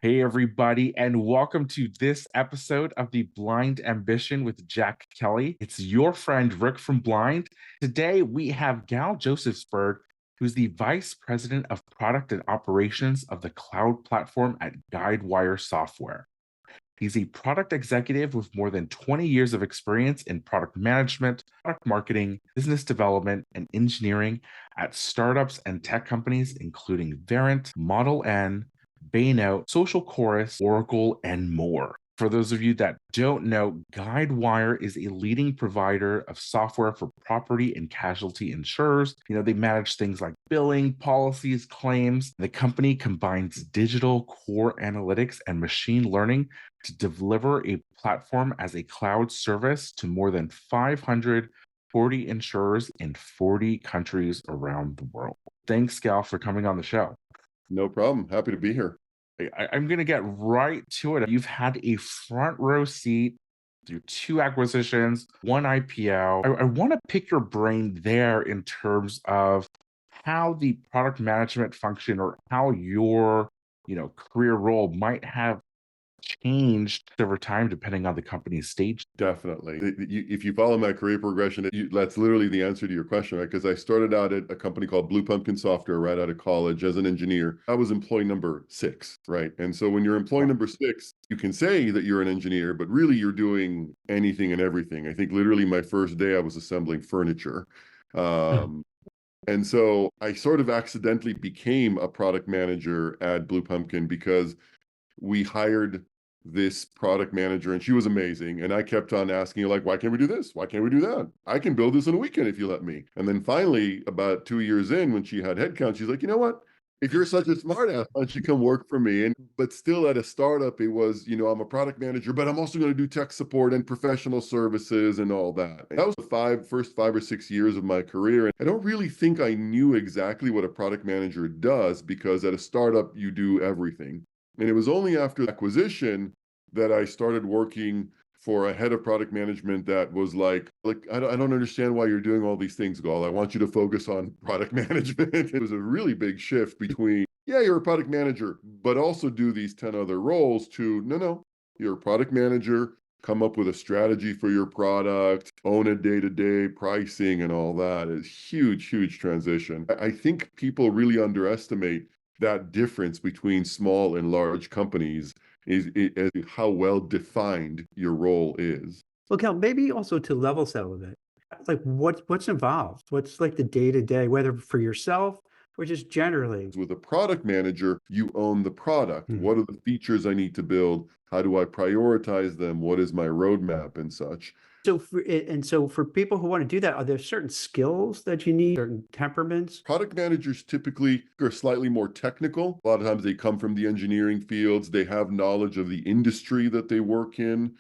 Hey, everybody, and welcome to this episode of the Blind Ambition with Jack Kelly. It's your friend Rick from Blind. Today, we have Gal Josefsberg, who's the Vice President of Product and Operations of the cloud platform at Guidewire Software. He's a product executive with more than 20 years of experience in product management, product marketing, business development, and engineering at startups and tech companies, including Verint, Model N, Bainout, Social Chorus, Oracle, and more. For those of you that don't know, Guidewire is a leading provider of software for property and casualty insurers. They manage things like billing, policies, claims. The company combines digital core analytics and machine learning to deliver a platform as a cloud service to more than 540 insurers in 40 countries around the world. Thanks, Gal, for coming on the show. No problem. Happy to be here. I'm going to get right to it. You've had a front row seat through 2 acquisitions, 1 IPO. I want to pick your brain there in terms of how the product management function or how your, career role might have changed over time depending on the company's stage. Definitely. If you follow my career progression, that's literally the answer to your question, right? Because I started out at a company called Blue Pumpkin Software right out of college as an engineer. I was employee number 6, right? And so when you're employee number 6, you can say that you're an engineer, but really you're doing anything and everything. I think literally my first day I was assembling furniture. And so I sort of accidentally became a product manager at Blue Pumpkin because we hired this product manager and she was amazing. And I kept on asking her, like, why can't we do this? Why can't we do that? I can build this in a weekend if you let me. And then finally, about 2 years in, when she had headcount, she's like, you know what? If you're such a smart ass, why don't you come work for me? But still at a startup, it was, I'm a product manager, but I'm also going to do tech support and professional services and all that. That was the first 5 or 6 years of my career. And I don't really think I knew exactly what a product manager does because at a startup, you do everything. And it was only after acquisition that I started working for a head of product management that was like I don't understand why you're doing all these things, Gal. I want you to focus on product management. It was a really big shift between, yeah, you're a product manager, but also do these 10 other roles to, no, you're a product manager, come up with a strategy for your product, own it day-to-day, pricing and all that. Is huge, huge transition. I think people really underestimate that difference between small and large companies is how well defined your role is. Well, Cal, maybe also to level set a little bit, like what's involved? What's like the day-to-day, whether for yourself or just generally? With a product manager, you own the product. What are the features I need to build? How do I prioritize them? What is my roadmap and such? So for people who want to do that, are there certain skills that you need, certain temperaments? Product managers typically are slightly more technical. A lot of times they come from the engineering fields. They have knowledge of the industry that they work in.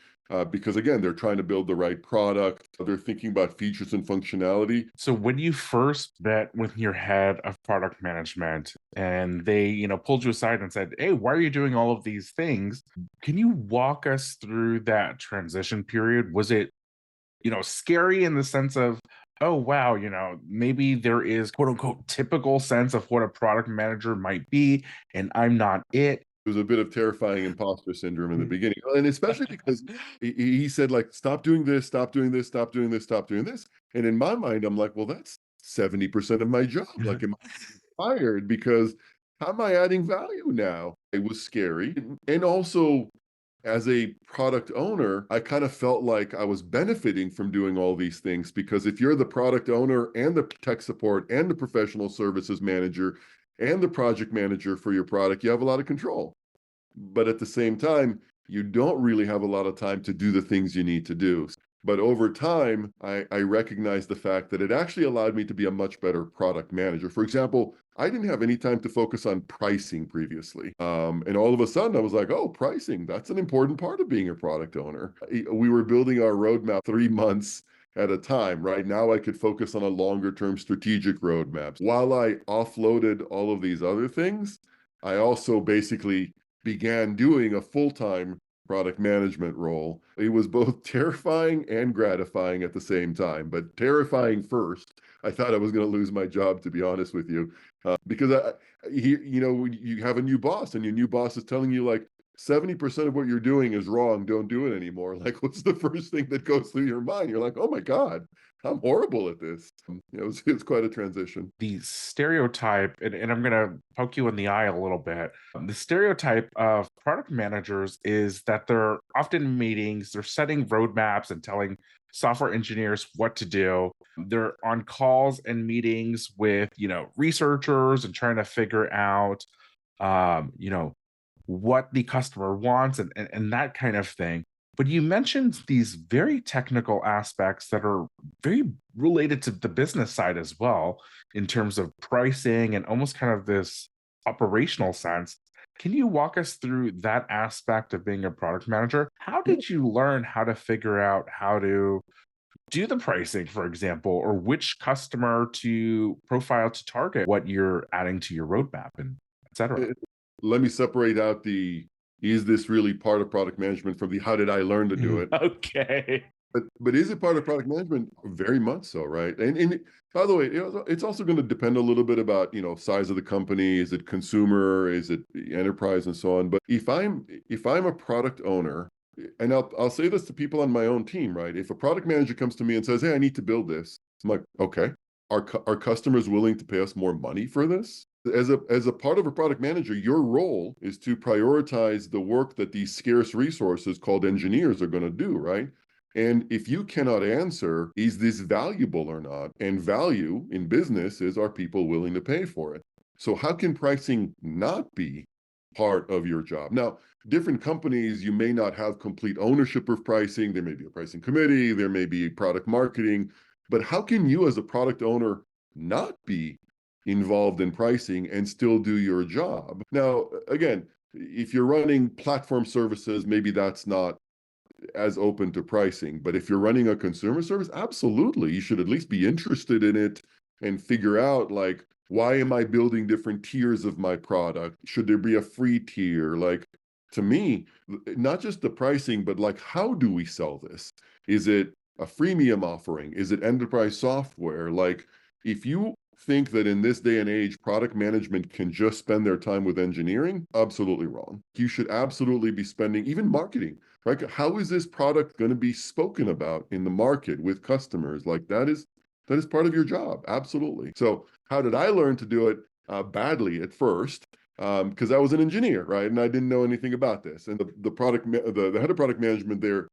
Because again, they're trying to build the right product. They're thinking about features and functionality. So when you first met with your head of product management and they, pulled you aside and said, hey, why are you doing all of these things? Can you walk us through that transition period? Was it, scary in the sense of, oh, wow, maybe there is quote unquote typical sense of what a product manager might be, and I'm not it. It was a bit of terrifying imposter syndrome in the beginning. And especially because he said, like, stop doing this, stop doing this, stop doing this, stop doing this. And in my mind, I'm like, well, that's 70% of my job. Like, am I fired? Because how am I adding value now? It was scary. And also, as a product owner, I kind of felt like I was benefiting from doing all these things because if you're the product owner and the tech support and the professional services manager and the project manager for your product, you have a lot of control. But at the same time, you don't really have a lot of time to do the things you need to do. But over time, I recognized the fact that it actually allowed me to be a much better product manager. For example, I didn't have any time to focus on pricing previously. And all of a sudden I was like, oh, pricing, that's an important part of being a product owner. We were building our roadmap 3 months at a time. Right now I could focus on a longer term strategic roadmap. While I offloaded all of these other things, I also basically began doing a full-time product management role. It was both terrifying and gratifying at the same time, but terrifying first. I thought I was going to lose my job, to be honest with you, because you have a new boss and your new boss is telling you like, 70% of what you're doing is wrong. Don't do it anymore. Like, what's the first thing that goes through your mind? You're like, oh my God, I'm horrible at this. It's quite a transition. The stereotype, and I'm going to poke you in the eye a little bit. The stereotype of product managers is that they're often in meetings, they're setting roadmaps and telling software engineers what to do. They're on calls and meetings with, researchers and trying to figure out, what the customer wants and that kind of thing. But you mentioned these very technical aspects that are very related to the business side as well, in terms of pricing and almost kind of this operational sense. Can you walk us through that aspect of being a product manager? How did you learn how to figure out how to do the pricing, for example, or which customer to profile to target what you're adding to your roadmap and et cetera? Let me separate out is this really part of product management from the how did I learn to do it? Okay. But is it part of product management? Very much so, right? And by the way, it's also going to depend a little bit about, size of the company. Is it consumer? Is it enterprise and so on? But if I'm a product owner, and I'll say this to people on my own team, right? If a product manager comes to me and says, "Hey, I need to build this," I'm like, "Okay, are customers willing to pay us more money for this?" As a part of a product manager, your role is to prioritize the work that these scarce resources called engineers are going to do, right? And if you cannot answer, is this valuable or not? And value in business is, are people willing to pay for it? So how can pricing not be part of your job? Now, different companies, you may not have complete ownership of pricing. There may be a pricing committee, there may be product marketing, but how can you as a product owner not be involved in pricing and still do your job? Now, again, if you're running platform services, maybe that's not as open to pricing. But if you're running a consumer service, absolutely, you should at least be interested in it and figure out, like, why am I building different tiers of my product? Should there be a free tier? Like, to me, not just the pricing, but like, how do we sell this? Is it a freemium offering? Is it enterprise software? Like, if you think that in this day and age, product management can just spend their time with engineering, absolutely wrong. You should absolutely be spending, even marketing, right? How is this product going to be spoken about in the market with customers? Like, that is part of your job. Absolutely. So how did I learn to do it? Badly at first, because I was an engineer, right? And I didn't know anything about this. And the head of product management there,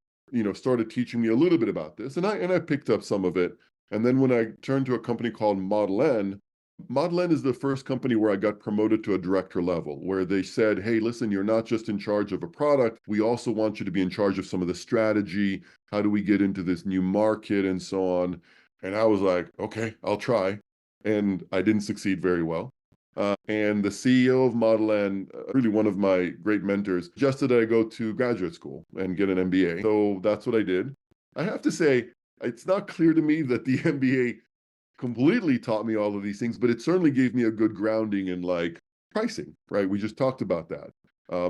started teaching me a little bit about this. And I picked up some of it. And then when I turned to a company called Model N is the first company where I got promoted to a director level, where they said, "Hey, listen, you're not just in charge of a product. We also want you to be in charge of some of the strategy. How do we get into this new market and so on?" And I was like, "Okay, I'll try." And I didn't succeed very well. And the CEO of Model N, really one of my great mentors, suggested that I go to graduate school and get an MBA. So that's what I did. I have to say, it's not clear to me that the MBA completely taught me all of these things, but it certainly gave me a good grounding in, like, pricing, right? We just talked about that.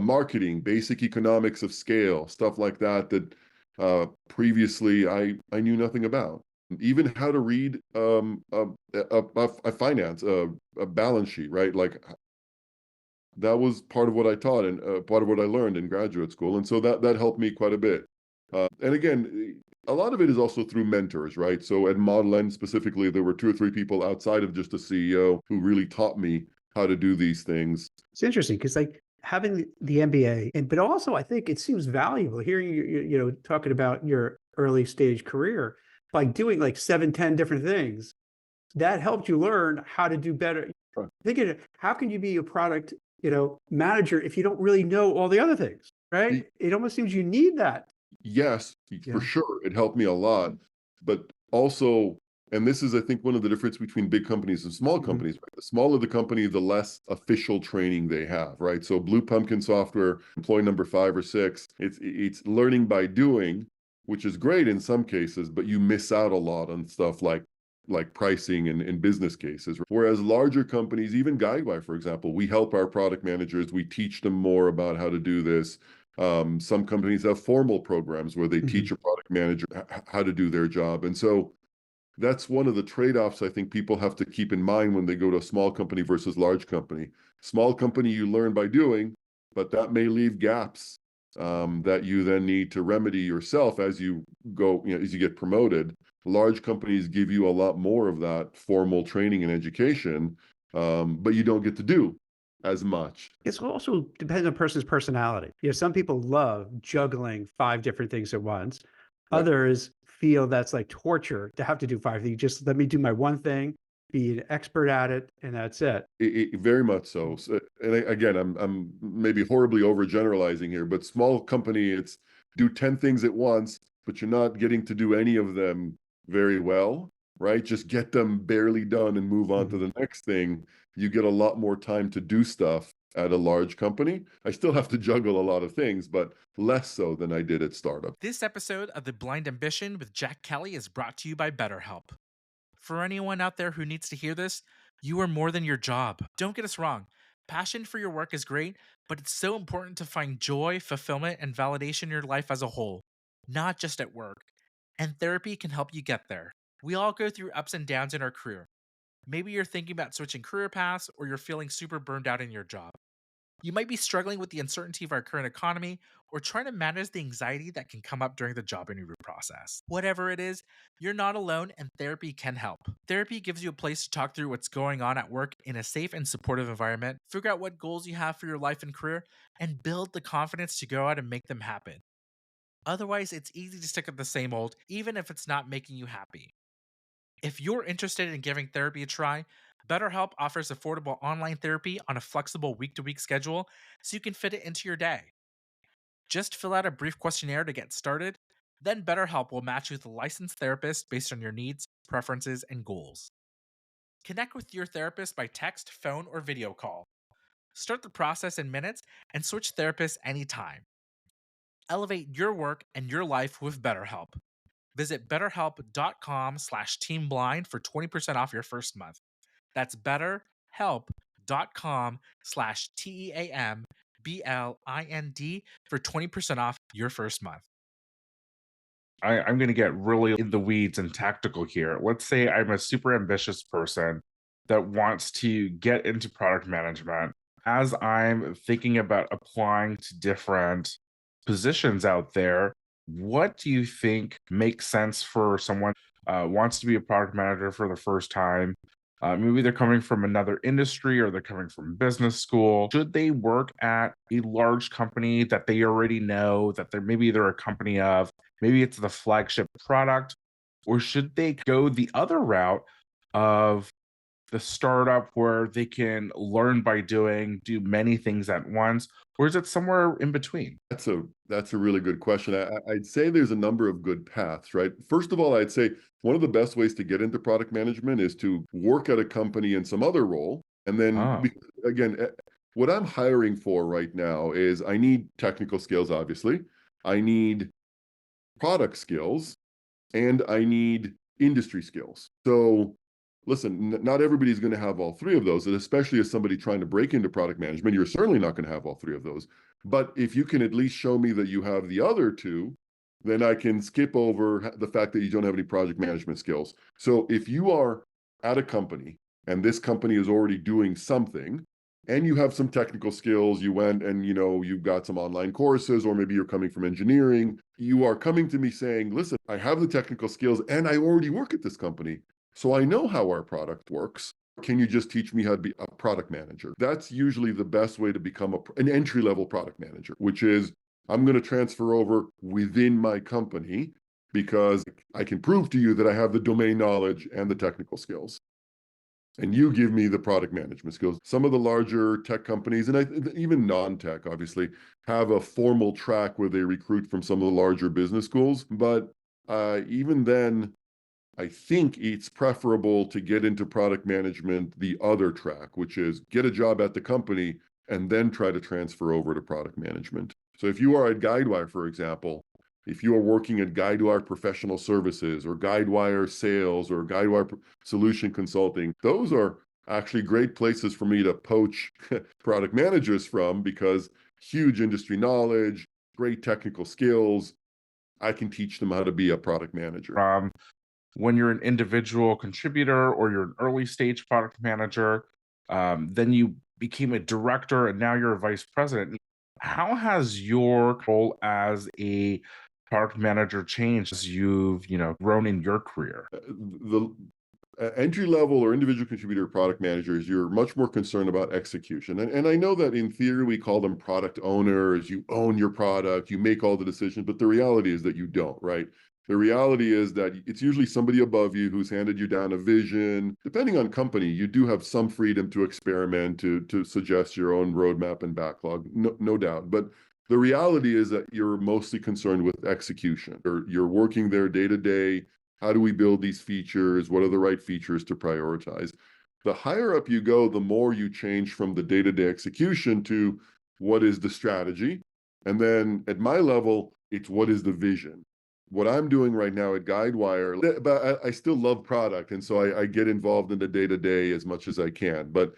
Marketing, basic economics of scale, stuff like that previously I knew nothing about. Even how to read a finance, a balance sheet, right? Like, that was part of what I taught and part of what I learned in graduate school. And so that helped me quite a bit. And again, a lot of it is also through mentors, right? So at Model N specifically, there were 2 or 3 people outside of just a CEO who really taught me how to do these things. It's interesting because, like, having the MBA, but also I think it seems valuable hearing you talking about your early stage career, like doing like 7, 10 different things that helped you learn how to do better. Right. Thinking, how can you be a product, manager if you don't really know all the other things, right? It almost seems you need that. Yes, Yeah. for sure. It helped me a lot. But also, and this is, I think, one of the difference between big companies and small companies, right? The smaller the company, the less official training they have, right? So Blue Pumpkin Software, employee number 5 or 6, it's learning by doing, which is great in some cases, but you miss out a lot on stuff like pricing and business cases. Whereas larger companies, even Guidewire, for example, we help our product managers, we teach them more about how to do this. Some companies have formal programs where they teach a product manager how to do their job. And so that's one of the trade-offs I think people have to keep in mind when they go to a small company versus large company. Small company, you learn by doing. but that may leave gaps that you then need to remedy yourself as you go, as you get promoted. Large companies give you a lot more of that formal training and education, but you don't get to do as much. It's also depends on a person's personality. Some people love juggling 5 different things at once. Right. Others feel that's like torture to have to do 5 things. Just let me do my one thing, be an expert at it, and that's it. Very much so. And again, I'm maybe horribly overgeneralizing here, but small company, it's do 10 things at once, but you're not getting to do any of them very well, right? Just get them barely done and move on to the next thing. You get a lot more time to do stuff at a large company. I still have to juggle a lot of things, but less so than I did at startup. This episode of The Blind Ambition with Jack Kelly is brought to you by BetterHelp. For anyone out there who needs to hear this, you are more than your job. Don't get us wrong. Passion for your work is great, but it's so important to find joy, fulfillment, and validation in your life as a whole, not just at work. And therapy can help you get there. We all go through ups and downs in our career. Maybe you're thinking about switching career paths, or you're feeling super burned out in your job. You might be struggling with the uncertainty of our current economy, or trying to manage the anxiety that can come up during the job interview process. Whatever it is, you're not alone, and therapy can help. Therapy gives you a place to talk through what's going on at work in a safe and supportive environment, figure out what goals you have for your life and career, and build the confidence to go out and make them happen. Otherwise, it's easy to stick at the same old, even if it's not making you happy. If you're interested in giving therapy a try, BetterHelp offers affordable online therapy on a flexible week-to-week schedule so you can fit it into your day. Just fill out a brief questionnaire to get started, then BetterHelp will match you with a licensed therapist based on your needs, preferences, and goals. Connect with your therapist by text, phone, or video call. Start the process in minutes and switch therapists anytime. Elevate your work and your life with BetterHelp. Visit betterhelp.com/teamblind for 20% off your first month. That's betterhelp.com/TEAMBLIND for 20% off your first month. I'm going to get really in the weeds and tactical here. Let's say I'm a super ambitious person that wants to get into product management. As I'm thinking about applying to different positions out there, what do you think makes sense for someone wants to be a product manager for the first time? Maybe they're coming from another industry or they're coming from business school. Should they work at a large company that they already know, that they're a company of? Maybe it's the flagship product, or should they go the other route of the startup where they can learn by doing, do many things at once, or is it somewhere in between? That's a really good question. I'd say there's a number of good paths, right? First of all, I'd say one of the best ways to get into product management is to work at a company in some other role. And then again, what I'm hiring for right now is I need technical skills, obviously. I need product skills, and I need industry skills. So listen, not everybody's going to have all 3 of those, and especially as somebody trying to break into product management, you're certainly not going to have all 3 of those. But if you can at least show me that you have the other 2, then I can skip over the fact that you don't have any project management skills. So if you are at a company and this company is already doing something, and you have some technical skills, you went and you've got some online courses, or maybe you're coming from engineering, you are coming to me saying, listen, I have the technical skills and I already work at this company, so I know how our product works. Can you just teach me how to be a product manager? That's usually the best way to become an entry-level product manager, which is I'm going to transfer over within my company because I can prove to you that I have the domain knowledge and the technical skills. And you give me the product management skills. Some of the larger tech companies, and even non-tech, obviously, have a formal track where they recruit from some of the larger business schools. But even then, I think it's preferable to get into product management the other track, which is get a job at the company and then try to transfer over to product management. So if you are at Guidewire, for example, if you are working at Guidewire Professional Services or Guidewire Sales or Guidewire Solution Consulting, those are actually great places for me to poach product managers from, because huge industry knowledge, great technical skills. I can teach them how to be a product manager. When you're an individual contributor or you're an early stage product manager, then you became a director and now you're a vice president. How has your role as a product manager changed as you've, grown in your career? The entry level or individual contributor product managers, you're much more concerned about execution. And I know that in theory, we call them product owners. You own your product, you make all the decisions, but the reality is that you don't, right? The reality is that it's usually somebody above you who's handed you down a vision. Depending on company, you do have some freedom to experiment, to suggest your own roadmap and backlog, no doubt. But the reality is that you're mostly concerned with execution. You're working there day to day. How do we build these features? What are the right features to prioritize? The higher up you go, the more you change from the day-to-day execution to what is the strategy. And then at my level, it's what is the vision. What I'm doing right now at Guidewire, but I still love product. And so I get involved in the day-to-day as much as I can, but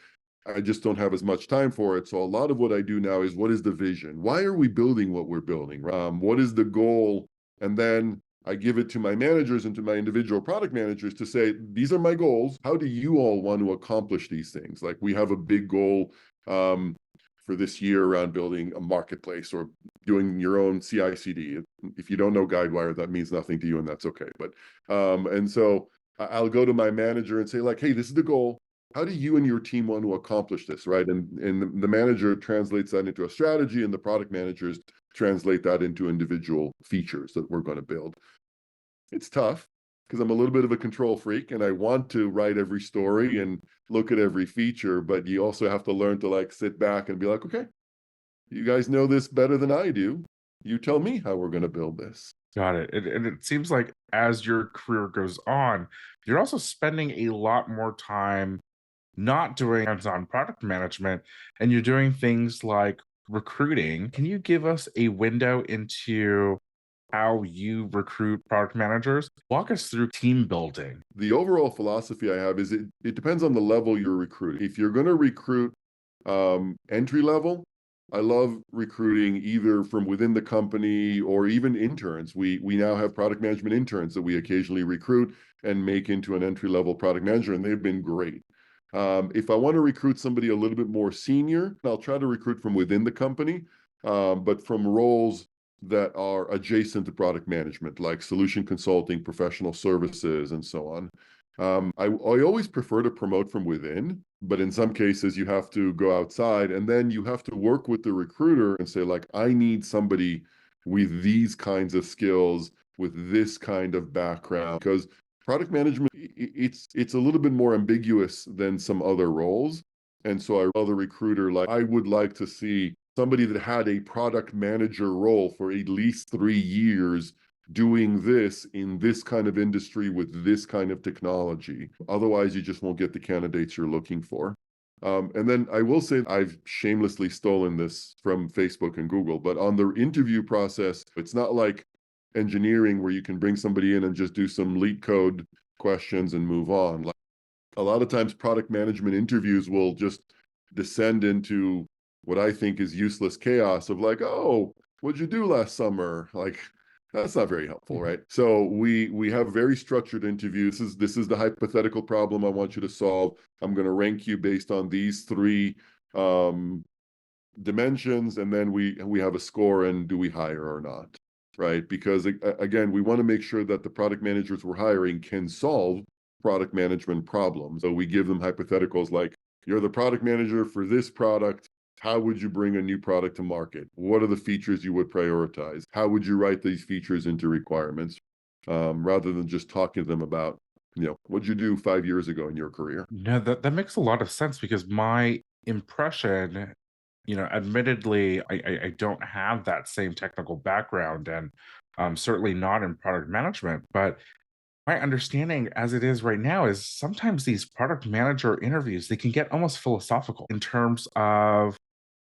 I just don't have as much time for it. So a lot of what I do now is what is the vision? Why are we building what we're building? What is the goal? And then I give it to my managers and to my individual product managers to say, these are my goals. How do you all want to accomplish these things? Like we have a big goal for this year around building a marketplace or doing your own CI/CD. If you don't know Guidewire, that means nothing to you, and that's okay. But and so I'll go to my manager and say, like, hey, this is the goal. How do you and your team want to accomplish this, right? And the manager translates that into a strategy, and the product managers translate that into individual features that we're going to build. It's tough because I'm a little bit of a control freak and I want to write every story and look at every feature, but you also have to learn to like sit back and be like, okay, you guys know this better than I do. You tell me how we're going to build this. Got it. And it seems like as your career goes on, you're also spending a lot more time not doing hands-on product management, and you're doing things like recruiting. Can you give us a window into how you recruit product managers? Walk us through team building. The overall philosophy I have is it depends on the level you're recruiting. If you're going to recruit entry level, I love recruiting either from within the company or even interns. We now have product management interns that we occasionally recruit and make into an entry level product manager, and they've been great. If I want to recruit somebody a little bit more senior, I'll try to recruit from within the company, but from roles that are adjacent to product management, like solution consulting, professional services, and so on. I always prefer to promote from within, but in some cases you have to go outside and then you have to work with the recruiter and say, like, I need somebody with these kinds of skills, with this kind of background, because product management, it's a little bit more ambiguous than some other roles. And so I tell the recruiter, like, I would like to see somebody that had a product manager role for at least 3 years doing this in this kind of industry with this kind of technology. Otherwise, you just won't get the candidates you're looking for. And then I will say I've shamelessly stolen this from Facebook and Google, but on the interview process, it's not like engineering where you can bring somebody in and just do some leak code questions and move on. Like a lot of times product management interviews will just descend into what I think is useless chaos of like, oh, what'd you do last summer? Like, that's not very helpful, right? So we have very structured interviews. This is the hypothetical problem I want you to solve. I'm going to rank you based on these 3 dimensions, and then we have a score, and do we hire or not, right? Because again, we want to make sure that the product managers we're hiring can solve product management problems. So we give them hypotheticals like, you're the product manager for this product. How would you bring a new product to market? What are the features you would prioritize? How would you write these features into requirements? Rather than just talking to them about, what'd you do 5 years ago in your career? No, that makes a lot of sense because my impression, admittedly, I don't have that same technical background and certainly not in product management, but my understanding as it is right now is sometimes these product manager interviews, they can get almost philosophical in terms of,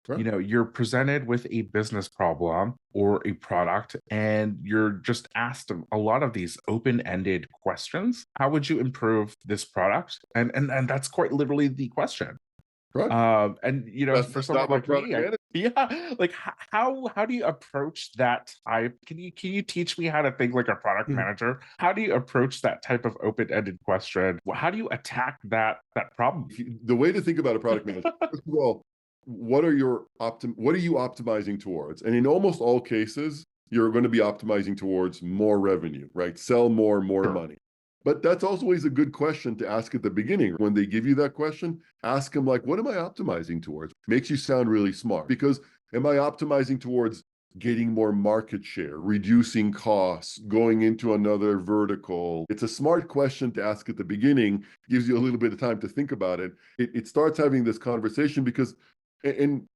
Right. you're presented with a business problem or a product, and you're just asked a lot of these open-ended questions. How would you improve this product? And that's quite literally the question. Right. And That's for the someone job of like product me, manager. yeah, like how do you approach that type? Can you teach me how to think like a product Mm. manager? How do you approach that type of open-ended question? How do you attack that problem? The way to think about a product manager, first of all, what are you optimizing towards? And in almost all cases, you're going to be optimizing towards more revenue, right? Sell more money. But that's always a good question to ask at the beginning. When they give you that question, ask them like, what am I optimizing towards? Makes you sound really smart, because am I optimizing towards getting more market share, reducing costs, going into another vertical? It's a smart question to ask at the beginning, gives you a little bit of time to think about it. It starts having this conversation because, and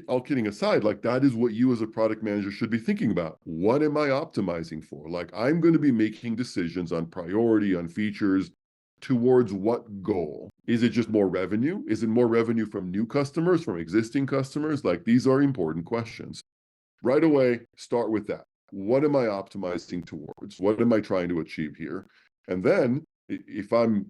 all kidding aside, like that is what you as a product manager should be thinking about. What am I optimizing for? Like, I'm going to be making decisions on priority, on features, towards what goal? Is it just more revenue? Is it more revenue from new customers, from existing customers? Like, these are important questions. Right away, start with that. What am I optimizing towards? What am I trying to achieve here? And then if I'm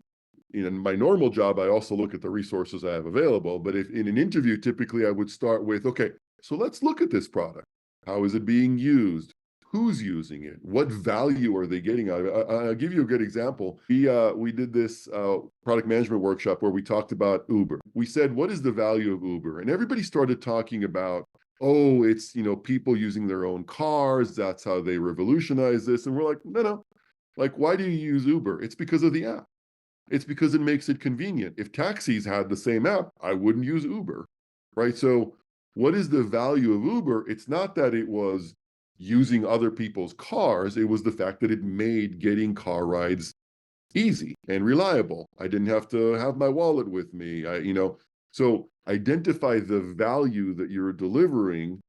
in my normal job, I also look at the resources I have available. But if in an interview, typically I would start with, okay, so let's look at this product. How is it being used? Who's using it? What value are they getting out of it? I'll give you a good example. We did this product management workshop where we talked about Uber. We said, what is the value of Uber? And everybody started talking about, oh, it's, people using their own cars. That's how they revolutionize this. And we're like, no. Like, why do you use Uber? It's because of the app. It's because it makes it convenient. If taxis had the same app, I wouldn't use Uber, right? So what is the value of Uber? It's not that it was using other people's cars. It was the fact that it made getting car rides easy and reliable. I didn't have to have my wallet with me. So identify the value that you're delivering,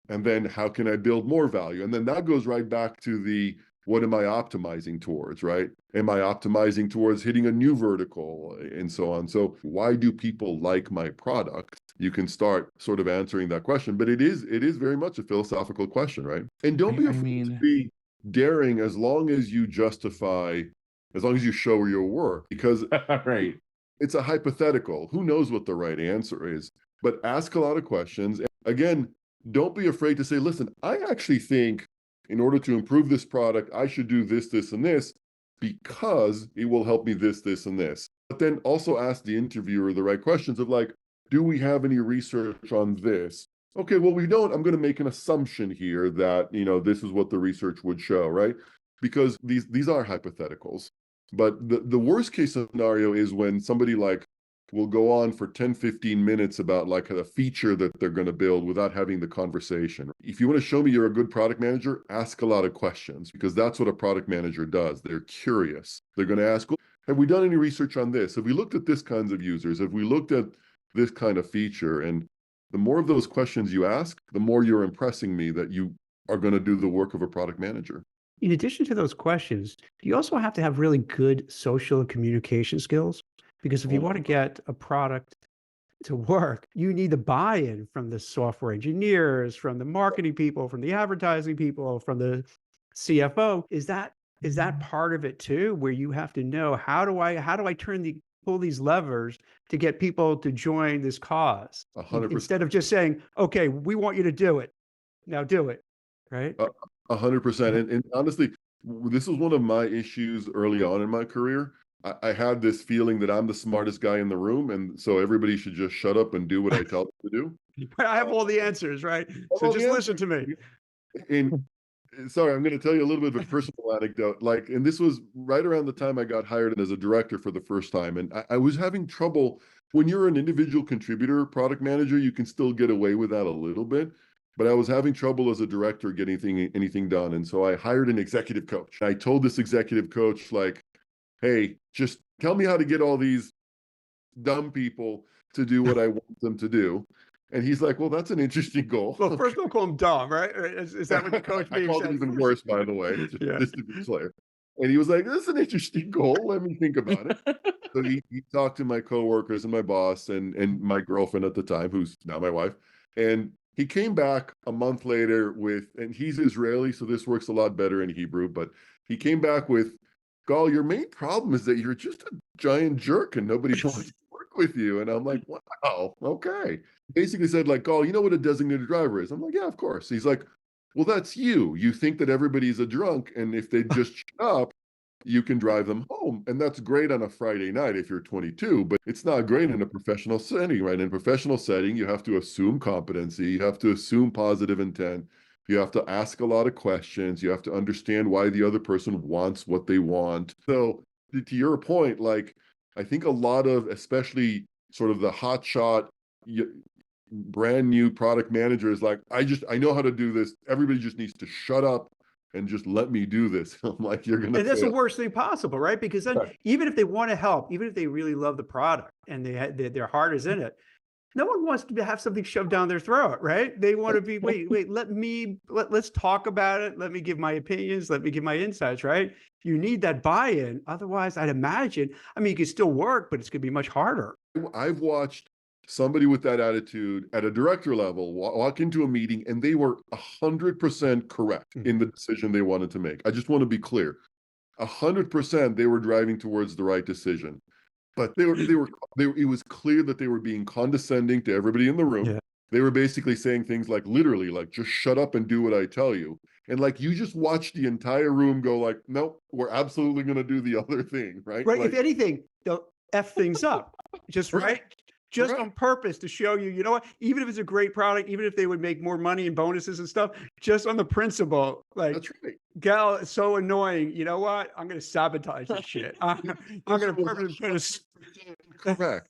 and then how can I build more value? And then that goes right back to the, what am I optimizing towards, right? Am I optimizing towards hitting a new vertical and so on? So why do people like my product? You can start sort of answering that question, but it is very much a philosophical question, right? And don't be afraid to be daring, as long as you justify, as long as you show your work, because right. It's a hypothetical. Who knows what the right answer is? But ask a lot of questions. And again, don't be afraid to say, listen, I actually think in order to improve this product, I should do this, this, and this, because it will help me this, this, and this. But then also ask the interviewer the right questions of like, do we have any research on this? Okay, well, we don't. I'm going to make an assumption here that, this is what the research would show, right? Because these are hypotheticals. But the worst case scenario is when somebody like will go on for 10, 15 minutes about like a feature that they're going to build without having the conversation. If you want to show me you're a good product manager, ask a lot of questions, because that's what a product manager does. They're curious. They're going to ask, have we done any research on this? Have we looked at this kinds of users? Have we looked at this kind of feature? And the more of those questions you ask, the more you're impressing me that you are going to do the work of a product manager. In addition to those questions, you also have to have really good social communication skills, because if you want to get a product to work, you need the buy-in from the software engineers, from the marketing people, from the advertising people, from the CFO. Is that part of it too, where you have to know, how do I pull these levers to get people to join this cause? 100%. Instead of just saying, okay, we want you to do it. Now do it. Right? 100%. And honestly, this was one of my issues early on in my career. I had this feeling that I'm the smartest guy in the room, and so everybody should just shut up and do what I tell them to do. I have all the answers, right? So just listen to me. And sorry, I'm going to tell you a little bit of a personal anecdote. And this was right around the time I got hired as a director for the first time. And I was having trouble. When you're an individual contributor product manager, you can still get away with that a little bit. But I was having trouble as a director getting anything done. And so I hired an executive coach. I told this executive coach, like, hey, just tell me how to get all these dumb people to do what I want them to do. And he's like, well, that's an interesting goal. Well, first don't call him dumb, right? Is that what the coach means? I called it even worse, by the way, just to be clear. And he was like, that's an interesting goal. Let me think about it. So he talked to my coworkers and my boss and my girlfriend at the time, who's now my wife. And he came back a month later and he's Israeli, so this works a lot better in Hebrew, but he came back with, Gal, your main problem is that you're just a giant jerk and nobody wants to work with you. And I'm like, wow, okay. Basically said, like, Gal, you know what a designated driver is? I'm like, yeah, of course. He's like, well, that's you. You think that everybody's a drunk, and if they just shut up, You can drive them home, and that's great on a Friday night if you're 22, but it's not great in a professional setting, right? In a professional setting, you have to assume competency, you have to assume positive intent, you have to ask a lot of questions, you have to understand why the other person wants what they want. So to your point, like, I think a lot of, especially sort of the hotshot, brand new product managers, like, I know how to do this. Everybody just needs to shut up and just let me do this. I'm like, you're gonna And that's the fail. worst thing possible, right? Because then Right. even if they want to help, even if they really love the product and their heart is in it, no one wants to have something shoved down their throat, right? They want to be, wait, let's talk about it. Let me give my opinions. Let me give my insights, right? You need that buy-in. Otherwise, I'd imagine, I mean, you can still work, but it's going to be much harder. I've watched somebody with that attitude at a director level walk into a meeting and they were 100% correct in the decision they wanted to make. I just want to be clear. 100% they were driving towards the right decision. But it was clear that they were being condescending to everybody in the room. Yeah. They were basically saying things like, literally, like, just shut up and do what I tell you. And like, you just watch the entire room go like, nope, we're absolutely going to do the other thing, right? Right. Like, If anything, they'll F things up, just right. Just Right. on purpose to show you, you know what, even if it's a great product, even if they would make more money and bonuses and stuff, just on the principle, like, that's right. Gal, it's so annoying. You know what? I'm going to sabotage this shit. I'm going to purposely put a Correct.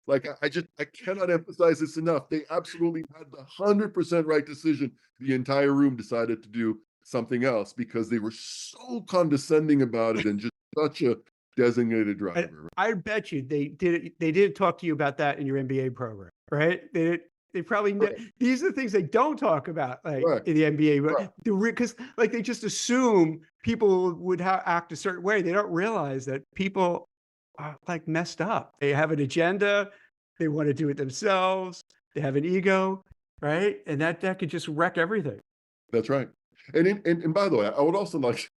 Like, I cannot emphasize this enough. They absolutely had the 100% right decision. The entire room decided to do something else because they were so condescending about it and just such a designated driver. I bet you they didn't talk to you about that in your MBA program, right? They probably these are the things they don't talk about, like, Correct. in the MBA, but Correct. because like they just assume people would act a certain way. They don't realize that people are like messed up. They have an agenda. They want to do it themselves. They have an ego, right? And that could just wreck everything. That's right. And by the way, I would also like,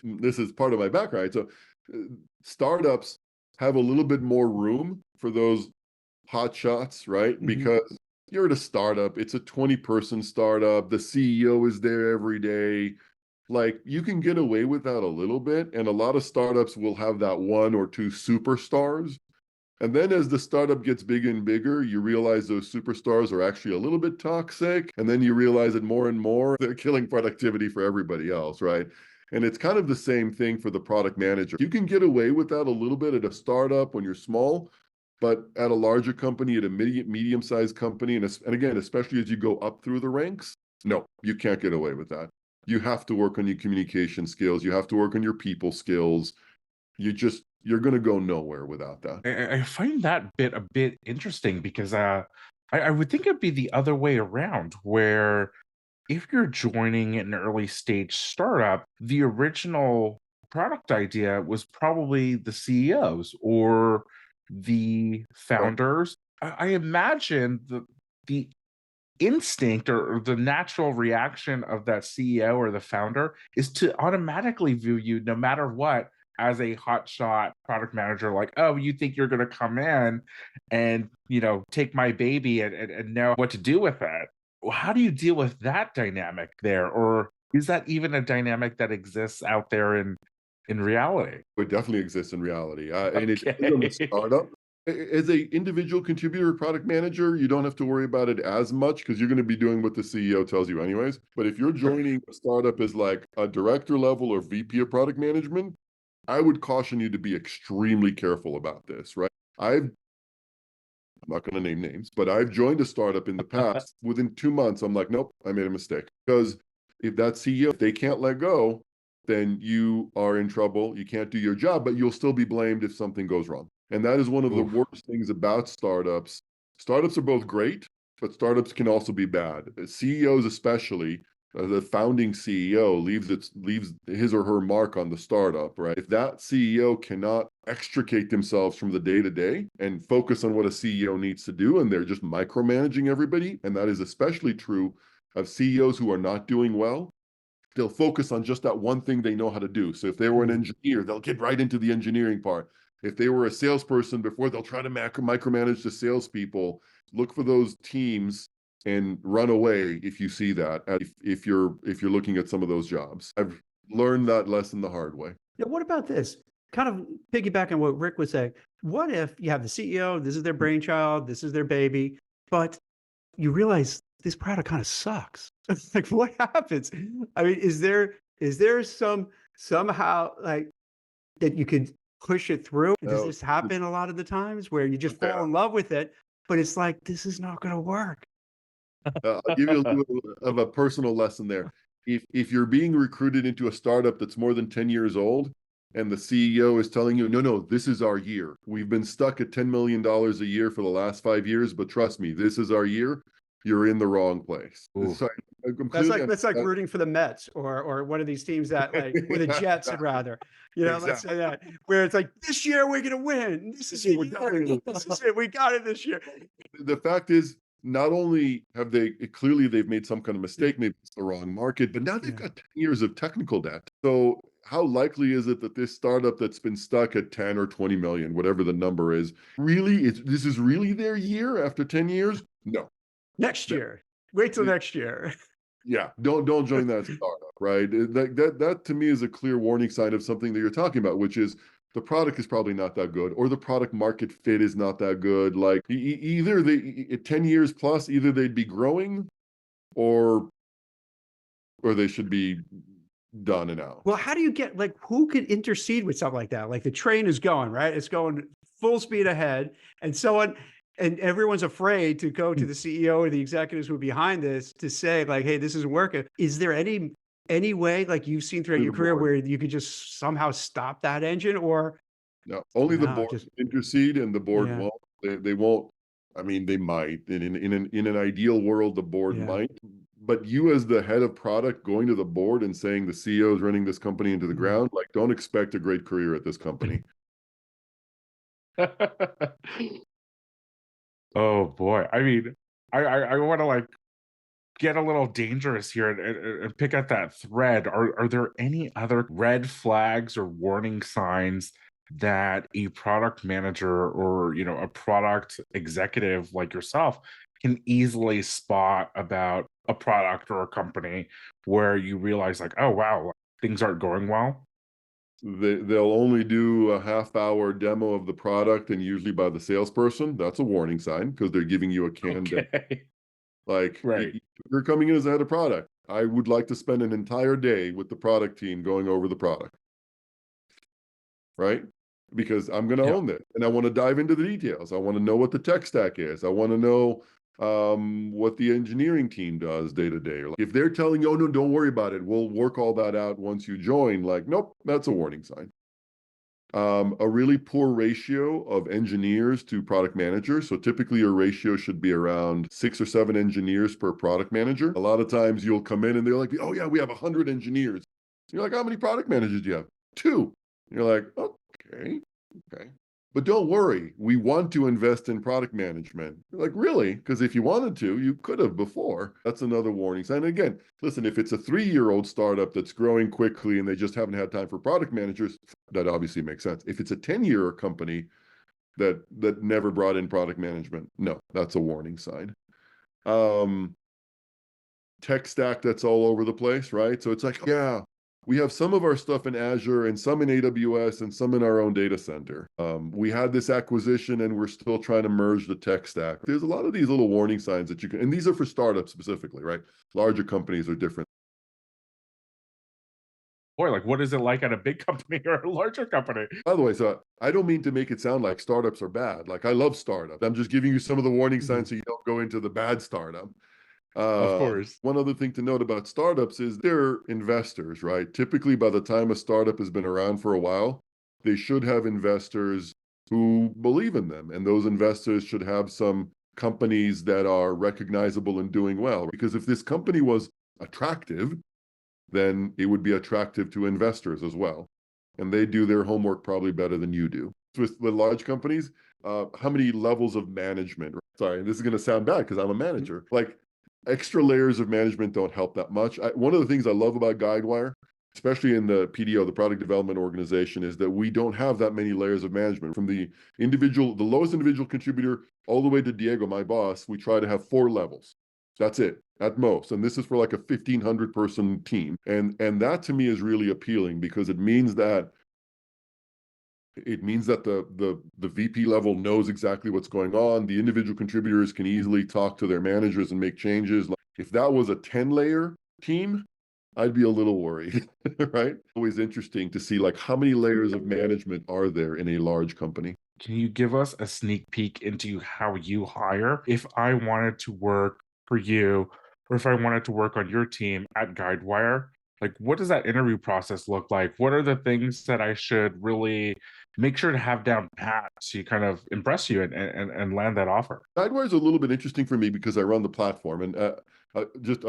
this is part of my background. So startups have a little bit more room for those hot shots, right? Mhm. Because you're at a startup, it's a 20-person startup, the CEO is there every day. Like, you can get away with that a little bit, and a lot of startups will have that one or two superstars. And then as the startup gets bigger and bigger, you realize those superstars are actually a little bit toxic. And then you realize that more and more they're killing productivity for everybody else, right? And it's kind of the same thing for the product manager. You can get away with that a little bit at a startup when you're small, but at a larger company, at a medium-sized company, and again, especially as you go up through the ranks, no, you can't get away with that. You have to work on your communication skills. You have to work on your people skills. You're going to go nowhere without that. I find that bit a bit interesting because I would think it'd be the other way around, where if you're joining an early stage startup, the original product idea was probably the CEOs or the founders. I imagine the instinct or the natural reaction of that CEO or the founder is to automatically view you, no matter what, as a hotshot product manager. Like, oh, you think you're going to come in and, take my baby and know what to do with it? How do you deal with that dynamic there? Or is that even a dynamic that exists out there in reality? It definitely exists in reality. And it Okay. depends on the startup. As a individual contributor product manager, you don't have to worry about it as much because you're going to be doing what the CEO tells you anyways. But if you're joining a startup as like a director level or VP of product management, I would caution you to be extremely careful about this, right? I'm not going to name names, but I've joined a startup in the past. Within 2 months, I'm like, nope, I made a mistake. Because if that CEO, if they can't let go, then you are in trouble. You can't do your job, but you'll still be blamed if something goes wrong. And that is one of the Oof. worst things about startups. Startups are both great, but startups can also be bad. CEOs especially, the founding CEO leaves his or her mark on the startup, right? If that CEO cannot extricate themselves from the day-to-day and focus on what a CEO needs to do, and they're just micromanaging everybody, and that is especially true of CEOs who are not doing well, they'll focus on just that one thing they know how to do. So if they were an engineer, they'll get right into the engineering part. If they were a salesperson before, they'll try to micromanage the salespeople. Look for those teams and run away if you see that. If you're looking at some of those jobs, I've learned that lesson the hard way. Now, what about this? Kind of piggyback on what Rick was saying. What if you have the CEO, this is their brainchild, this is their baby, but you realize this product kind of sucks. Like, what happens? I mean, is there somehow like that you could push it through? Does Now, this happen a lot of the times where you just yeah, fall in love with it, but it's like this is not going to work? I'll give you a little of a personal lesson there. If you're being recruited into a startup that's more than 10 years old, and the CEO is telling you, no, no, this is our year. We've been stuck at $10 million a year for the last 5 years, but trust me, this is our year. You're in the wrong place. Ooh. So I That's completely like understand. rooting for the Mets or one of these teams that like, or the Jets rather, let's say that, where it's like, this year we're gonna win. This is it. This is it. We got it this year. The fact is, not only have they clearly they've made some kind of mistake, maybe it's the wrong market, but now they've Yeah. got 10 years of technical debt. So how likely is it that this startup that's been stuck at 10 or 20 million, whatever the number is, this is really their year after 10 years? No. Next year. Wait till next year. Yeah, don't join that startup, right? That to me is a clear warning sign of something that you're talking about, which is the product is probably not that good, or the product market fit is not that good. Like either they at 10 years plus, either they'd be growing or they should be done and out. Well, how do you get like who could intercede with something like that? Like the train is going, right? It's going full speed ahead, and everyone's afraid to go to the CEO or the executives who are behind this to say, like, hey, this isn't working. Is there any way, like you've seen throughout Only your the career, board. where you could just somehow stop that engine? Or No, only the no, board just can intercede, and the board yeah, won't. They won't. I mean, they might. In an ideal world, the board yeah. might. But you, as the head of product, going to the board and saying the CEO is running this company into the Mm. ground, like, don't expect a great career at this company. Oh boy. I mean, I want to like get a little dangerous here and pick at that thread. Are there any other red flags or warning signs that a product manager or a product executive like yourself can easily spot about a product or a company where you realize like, oh wow, like, things aren't going well? They'll only do a half-hour demo of the product, and usually by the salesperson. That's a warning sign because they're giving you a canned demo. Okay. Like, Right. you're coming in as a head of product. I would like to spend an entire day with the product team going over the product, right? Because I'm going to Yeah. own it, and I want to dive into the details. I want to know what the tech stack is. I want to know what the engineering team does day to day. Like, if they're telling you, oh no, don't worry about it, we'll work all that out once you join. Like, nope, that's a warning sign. A really poor ratio of engineers to product managers. So typically your ratio should be around 6 or 7 engineers per product manager. A lot of times you'll come in and they're like, oh yeah, we have 100 engineers. You're like, how many product managers do you have? 2. You're like, okay. But don't worry, we want to invest in product management. You're like, really? Because if you wanted to, you could have before. That's another warning sign. Again, listen, if it's a 3-year-old startup that's growing quickly and they just haven't had time for product managers, that obviously makes sense. If it's a 10-year company that never brought in product management, no, that's a warning sign. Tech stack that's all over the place, right? So it's like, yeah, we have some of our stuff in Azure and some in AWS and some in our own data center. We had this acquisition and we're still trying to merge the tech stack. There's a lot of these little warning signs that you can, and these are for startups specifically, right? Larger companies are different. Boy, like what is it like at a big company or a larger company? By the way, so I don't mean to make it sound like startups are bad. Like, I love startups. I'm just giving you some of the warning Mhm. signs so you don't go into the bad startup. Of course. One other thing to note about startups is they're investors, right? Typically, by the time a startup has been around for a while, they should have investors who believe in them. And those investors should have some companies that are recognizable and doing well. Because if this company was attractive, then it would be attractive to investors as well. And they do their homework probably better than you do. With the large companies, how many levels of management? Sorry, this is going to sound bad because I'm a manager. Like, extra layers of management don't help that much. One of the things I love about Guidewire, especially in the PDO, the product development organization, is that we don't have that many layers of management. From the lowest individual contributor, all the way to Diego, my boss, we try to have 4 levels. That's it, at most. And this is for like a 1,500 person team. And that to me is really appealing because it means that It means that the VP level knows exactly what's going on. The individual contributors can easily talk to their managers and make changes. Like, if that was a 10-layer team, I'd be a little worried, right? Always interesting to see like how many layers of management are there in a large company. Can you give us a sneak peek into how you hire? If I wanted to work for you, or if I wanted to work on your team at Guidewire, like what does that interview process look like? What are the things that I should really make sure to have down pat to kind of impress you and land that offer? Guidewire is a little bit interesting for me because I run the platform, and I'll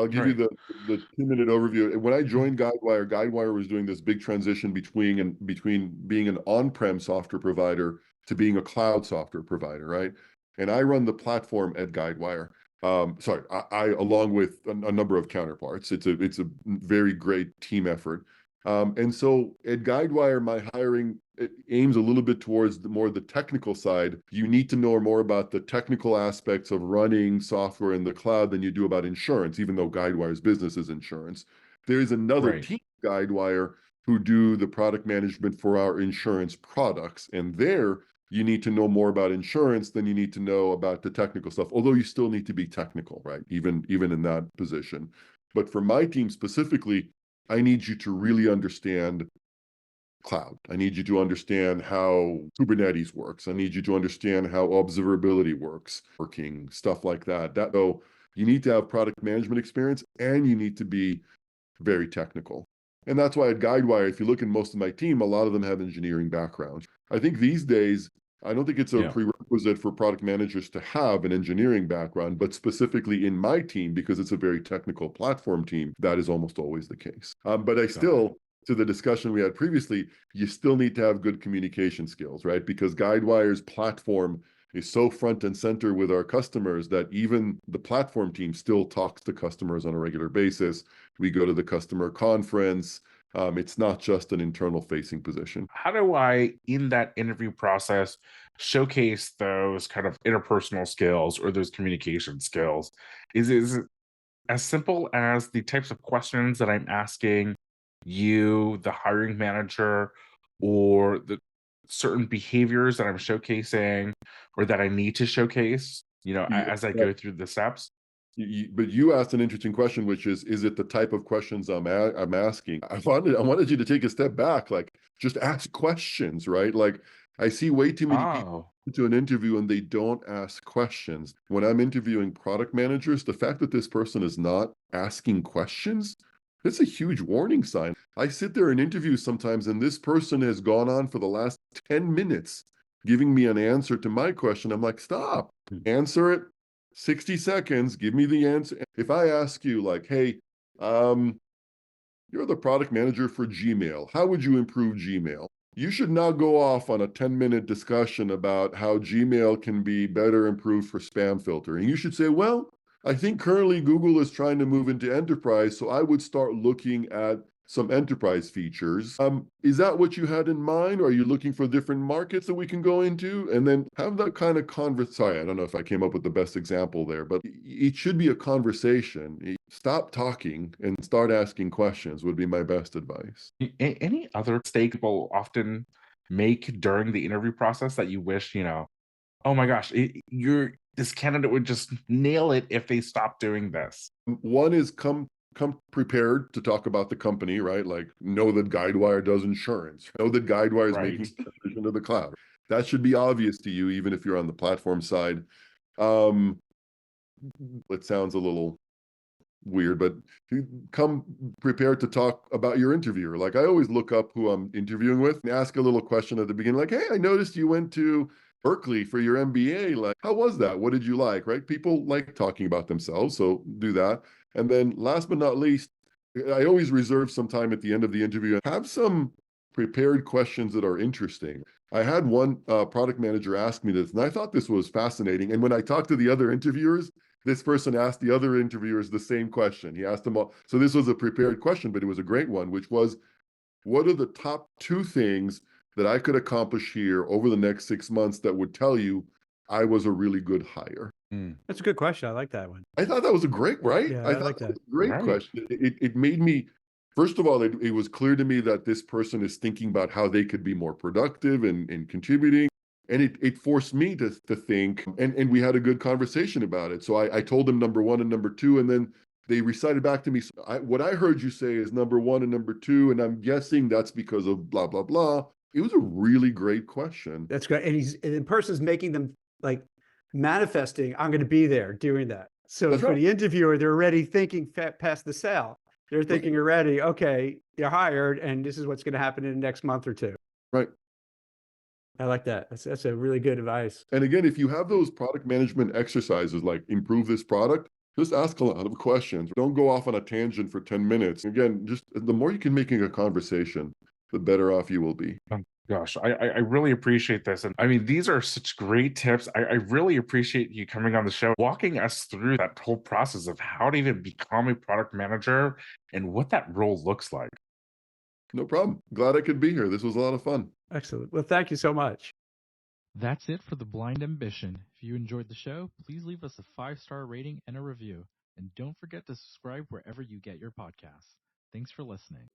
give you Right. the 2-minute overview. When I joined Guidewire, Guidewire was doing this big transition between being an on-prem software provider to being a cloud software provider, right? And I run the platform at Guidewire. Sorry, I along with a number of counterparts. It's a very great team effort. And so at Guidewire, my hiring aims a little bit towards the technical side. You need to know more about the technical aspects of running software in the cloud than you do about insurance, even though Guidewire's business is insurance. There is another Right. team, Guidewire, who do the product management for our insurance products. And there, you need to know more about insurance than you need to know about the technical stuff, although you still need to be technical, right? Even in that position. But for my team specifically, I need you to really understand cloud. I need you to understand how Kubernetes works. I need you to understand how observability works, working, stuff like that. So you need to have product management experience and you need to be very technical. And that's why at Guidewire, if you look at most of my team, a lot of them have engineering backgrounds. I think these days, I don't think it's a Yeah. prerequisite for product managers to have an engineering background, but specifically in my team, because it's a very technical platform team, that is almost always the case. But I still, to the discussion we had previously, you still need to have good communication skills, right? Because Guidewire's platform is so front and center with our customers that even the platform team still talks to customers on a regular basis. We go to the customer conference. It's not just an internal facing position. How do I, in that interview process, showcase those kind of interpersonal skills or those communication skills? Is it as simple as the types of questions that I'm asking you, the hiring manager, or the certain behaviors that I'm showcasing or that I need to showcase, Yeah, as I go through the steps? but you asked an interesting question, which is it the type of questions I'm asking? I wanted you to take a step back, like just ask questions, right? Like I see way too many people Oh, to an interview and they don't ask questions. When I'm interviewing product managers, the fact that this person is not asking questions, it's a huge warning sign. I sit there in interviews sometimes, and this person has gone on for the last 10 minutes giving me an answer to my question. I'm like, stop, answer it. 60 seconds, give me the answer. If I ask you like, hey, you're the product manager for Gmail, how would you improve Gmail? You should not go off on a 10-minute discussion about how Gmail can be better improved for spam filtering. You should say, well, I think currently Google is trying to move into enterprise, so I would start looking at some enterprise features. Is that what you had in mind? Or are you looking for different markets that we can go into? And then have that kind of Sorry, I don't know if I came up with the best example there, but it should be a conversation. Stop talking and start asking questions would be my best advice. any other mistake people often make during the interview process that you wish, oh my gosh, this candidate would just nail it if they stopped doing this? One is come prepared to talk about the company, right? Like know that Guidewire does insurance, know that Guidewire is Right. making the transition to the cloud. That should be obvious to you, even if you're on the platform side. Um, it sounds a little weird, but come prepared to talk about your interviewer. Like I always look up who I'm interviewing with and ask a little question at the beginning, like, hey, I noticed you went to Berkeley for your MBA. Like, how was that? What did you like? Right? People like talking about themselves, so do that. And then last but not least, I always reserve some time at the end of the interview. Have some prepared questions that are interesting. I had one product manager ask me this, and I thought this was fascinating. And when I talked to the other interviewers, this person asked the other interviewers the same question. He asked them all. So this was a prepared question, but it was a great one, which was, what are the top 2 things that I could accomplish here over the next 6 months that would tell you I was a really good hire? That's a good question. I like that one. I thought that was a great, right? Yeah, I I thought like that that. was a great Right. question. It made me First of all, it was clear to me that this person is thinking about how they could be more productive and contributing. And it forced me to think, and we had a good conversation about it. So I told them number one and number two, and then they recited back to me, what I heard you say is number one and number two, and I'm guessing that's because of blah, blah, blah. It was a really great question. That's great. And the person's making them like manifesting, I'm going to be there doing that. So That's for right. the interviewer, they're already thinking past the sale. They're thinking already, okay, you're hired and this is what's going to happen in the next month or two. Right. I like that. That's a really good advice. And again, if you have those product management exercises like improve this product, just ask a lot of questions. Don't go off on a tangent for 10 minutes. Again, just the more you can make a conversation, the better off you will be. Oh, gosh, I really appreciate this. And I mean, these are such great tips. I really appreciate you coming on the show, walking us through that whole process of how to even become a product manager and what that role looks like. No problem. Glad I could be here. This was a lot of fun. Excellent. Well, thank you so much. That's it for The Blind Ambition. If you enjoyed the show, please leave us a 5-star rating and a review. And don't forget to subscribe wherever you get your podcasts. Thanks for listening.